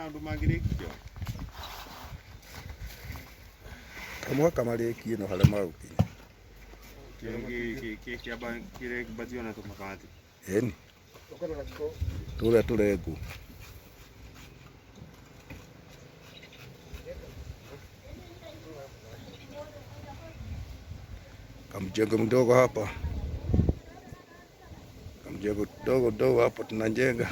andũ mangĩrĩkia kamwe kamarĩkie no harĩa magũkinya kĩamba kĩrĩbatio na tũmabati ĩni tũrĩa tũrengwo kamjengo mdogo hapa, kamjengo dogo hapa tunajenga.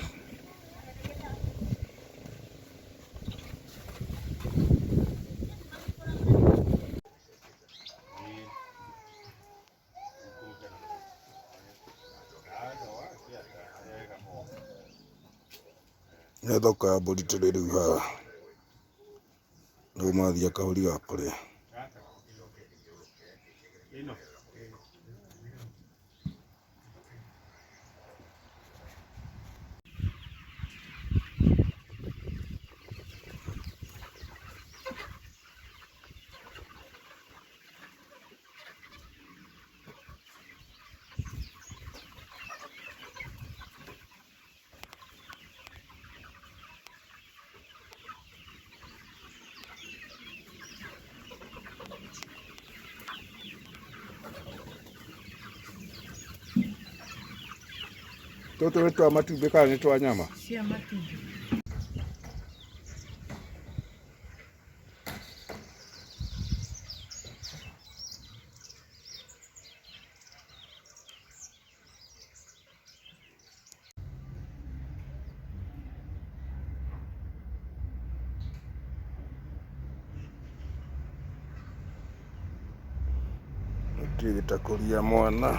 Nĩ thoko ya mbũri tũrĩ rĩu haha, rĩu mathiĩ kahũri ga kũrĩa. Tũtũ nĩ twa matumbĩ kana nĩ twa nyama? Cia matumbĩ. Gĩtakũria mwana.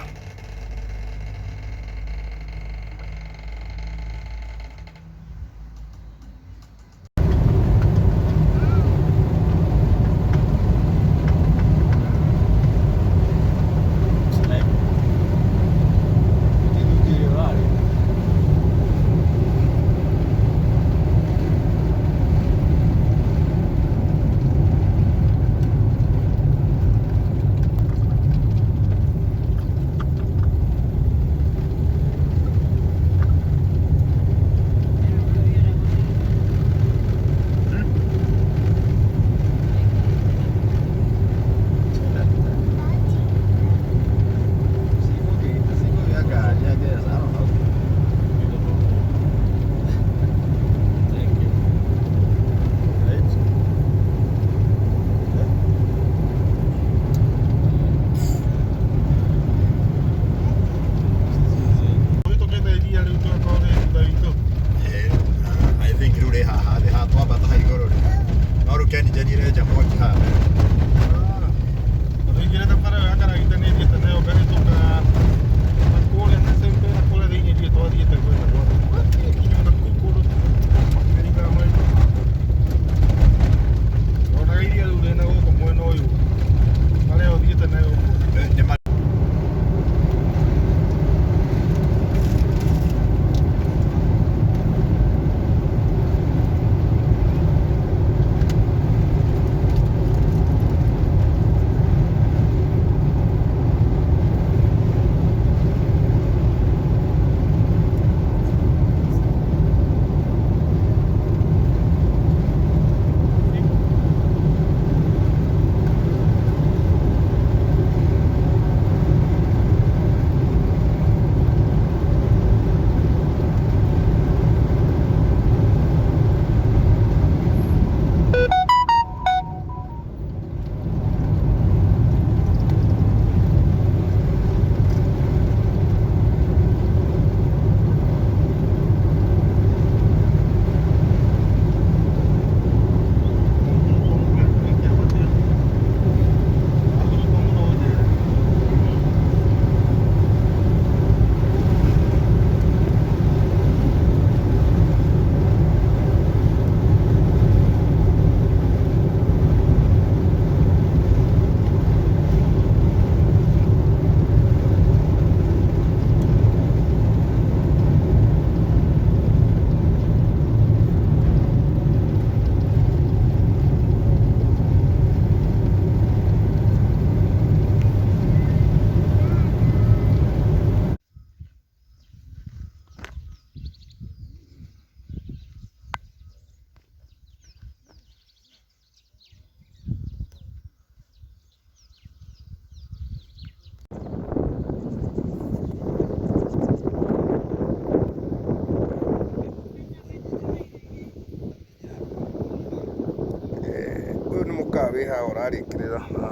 wĩ haha ũrarĩkĩrĩra na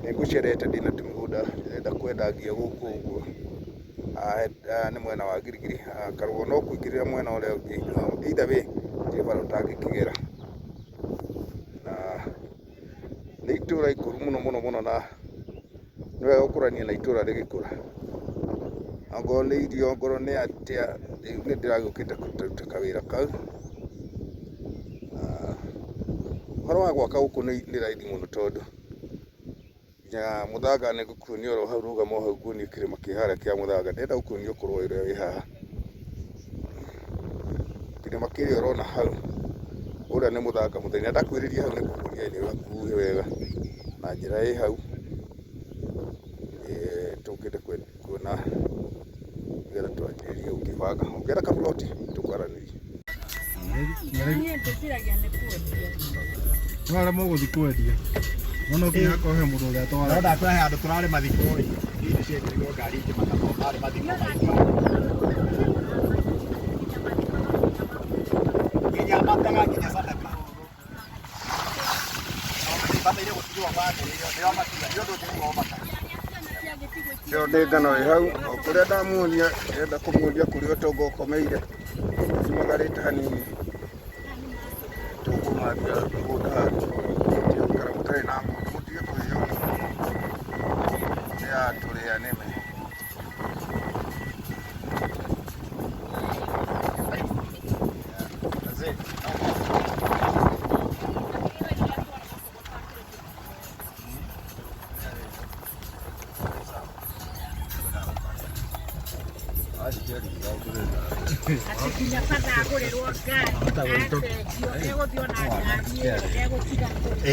nĩngũcerete ndĩna tũmĩgũnda ndĩrenda kwendagia gũkũ ũguo. Nĩ mwena wa Girigiri, karũgano no kũingĩrĩra mwena ũrĩa ũngĩ either way ndirĩ bara ũtangĩkĩgera, na nĩ itũra ikũru mũno na nĩ wega gũkũrania na itũra rĩgĩkũra. Ongorwo nĩ irio, ongorwo nĩ atĩa, rĩu nĩ ndĩragĩũkĩte kũruta kawĩra kau. Ũhoro wa gwaka gũkũ nĩ raithi mũno tondũ nginya mũthanga nĩ ngũkuonia oro hau, rũgama hau nguonie kĩrĩma kĩ harĩa kĩa mũthanga. Ndĩrenda gũkuonia ũkũrũ ũrĩa wĩ haha, kĩrĩma kĩrĩa ũrona hau ũrĩa nĩ mũthanga mũtheri. Ndakwĩrĩria hau nĩ ngũkuonia nĩ hakuhĩ wega na njĩra ĩ hau. Tũkĩte kuona nĩgetha twanjĩrĩrie gũkĩbanga. Ũngĩenda kaburoti tũkwaranĩria. Wala mũgũthiĩ kwendia no nginya akohe mũndũ ũrĩa twara. Ndakũhe andũ tũrarĩ mathiko ĩ, ici ciekĩrirwo ngari ingĩ matamo marĩ mathiko nginya mataga nginya sadaka. Bataire gũtigwo bagĩrĩire nĩo matiga nĩ ũndũ ũngĩ maka. Ĩyo nĩ ngano ĩ hau, o kũrĩa ndamuonia ndĩrenda kũmuonia kũrĩa ũtonga ũkomeire. Cimagarĩte hanini tũkũmathia mũgũnda hau, gũikara mũtarĩ na mũndũ mũtige kwĩyona nĩ atũrĩa nĩme.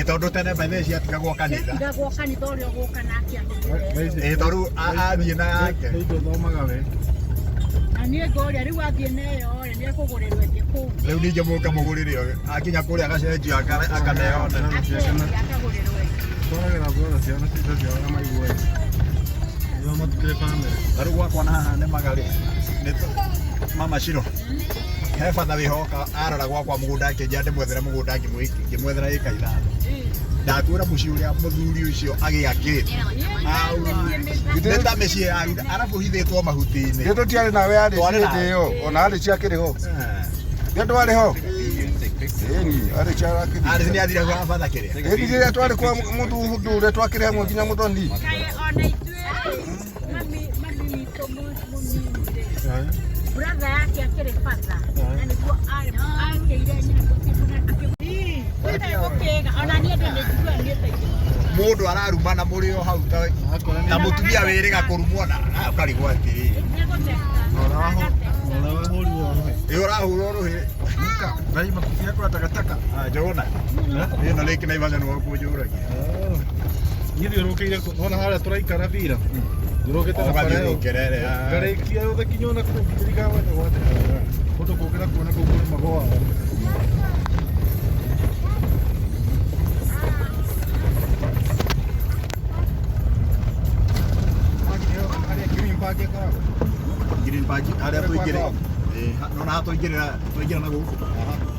Tondũ tene mbere ciatigagwo kanitha ũrĩa ũgũka nake tondũ athiĩ na yake thomaga we na niĩ ngorĩa rĩu athiĩ nayo nĩ ekũgũrĩrwo ĩngĩ kũu. Rĩu ningĩ mũke mũgũrĩre akinya kũrĩa agacenjio akaneyona akagũrĩrwo ĩngĩ. twaragĩra guothe ciana citũ ciao maigua nĩo matukĩrĩ bamĩrĩ. Rĩu gwakwa na haha nĩ magarĩ mama Shiro he bata wĩhoka arora gwakwa mũgũnda akĩnjia ndĩmwethere mũgũnda ngĩmwethera ĩka ithano. Ndakwĩra mũciĩ ũrĩa mũthuri ũcio agĩakĩte nĩ ta mĩciĩ ya arabu hithĩtwo mahuti-inĩ. Nĩ tũtiarĩ nawe arĩ hĩndĩ ĩyo ona arĩ ciakĩrĩ ho. Nĩ twarĩ ho arĩ ciarakĩrĩ. Arĩ nĩ athire kwa bata kĩrĩa. Hĩndĩ ĩrĩa twarĩ kwa mũthuri ũrĩa twakĩrĩ hamwe nginya mũthoni. Ona ithuĩ mami witũ mũnini brother yake akĩrĩ bata na nĩguo akĩire nyina ona niĩ ndĩnĩjigua nĩetaithia mũndũ araruma na mũrĩo hau ta mũtumia wĩrĩga kũrumwo na ũkarigwo atĩrĩrĩ ũrahũrwo rũhĩ Naima kufia kwa takataka. Njona ĩno rĩngĩ Naivasha nĩ wakuo njũragia. Niĩ thiũrũkĩire ona harĩa tũraikara bira thiũrũkĩte na bara ĩyo ngarĩkia yothe kinya ona kũu thirikari wenda gwate kũndũ kũngĩra kuona kũu kũrĩ magũa. Green Park harĩa tũingĩrĩ nona haha tũingĩra na gũkũ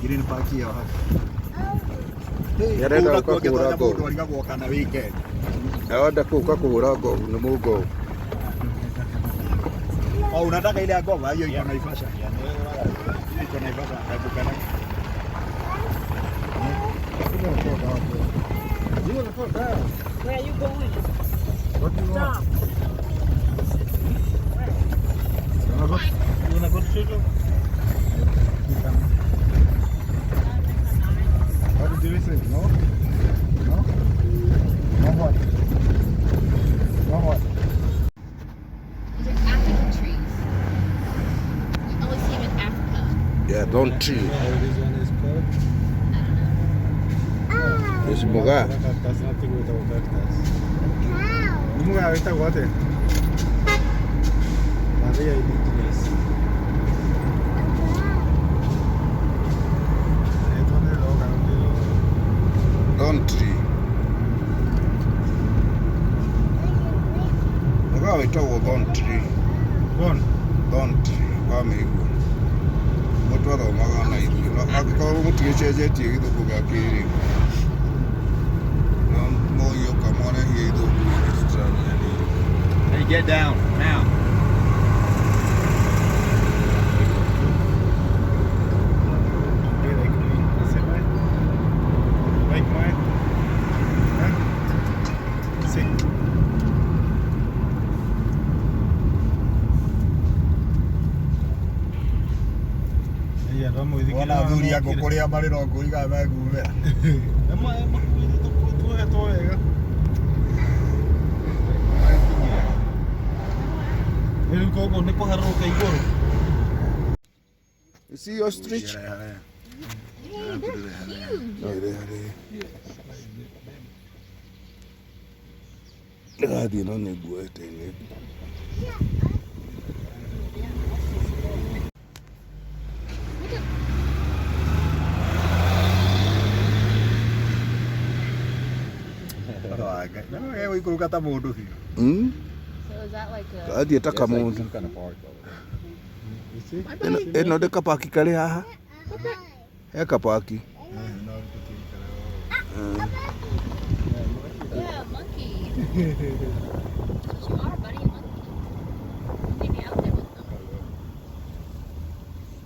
Green Park ĩyo haha. Yarenda kũhũra ngũ. Warigagwo kana weekend. Yarenda kũhũra ngũ nĩ mũngũ. O unataka ile ngoma hiyo iko Naivasha. Iko Naivasha kabukana. Where are you going? What do you want? Stop. You wanna go to church? What did you say? No? No? No what? No what? These are African trees. You only see them in Africa. Yeah, don't tree. This one is called? It's Muga. Cactus, nothing without cactus. Muga, ahorita guate. Maria indigenous. Don't tree. Muga wĩtagwo don't tree. Don't tree. Wamĩigua. Mũtũ athomaga na ithuĩ. Angĩkorwo mũtigĩcenjetie gĩthũngũ gĩa kĩrĩu. Get down now. Wala thuri yako kuria mari no kuriga megumera. You see your stretch? Hadi no neguo tene. So is that like a... Hadi ataka mundu. Eno de kapaki kale haha. He kapaki. Yeah, monkey. You are, buddy, a monkey.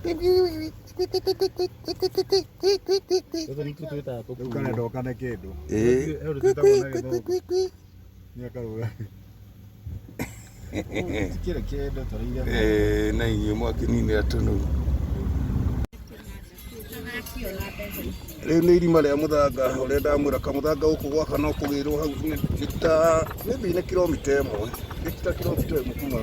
Maybe out there with them. Ukane ndokane kindu. Kile kindu turiire. Na inyu mwakinini atunu. Riu ni irima ria muthanga uria ndamwira kamuthanga guku gwaka no kugirwo hau maybe ni kilomita 1 ni kilomita 1 kuma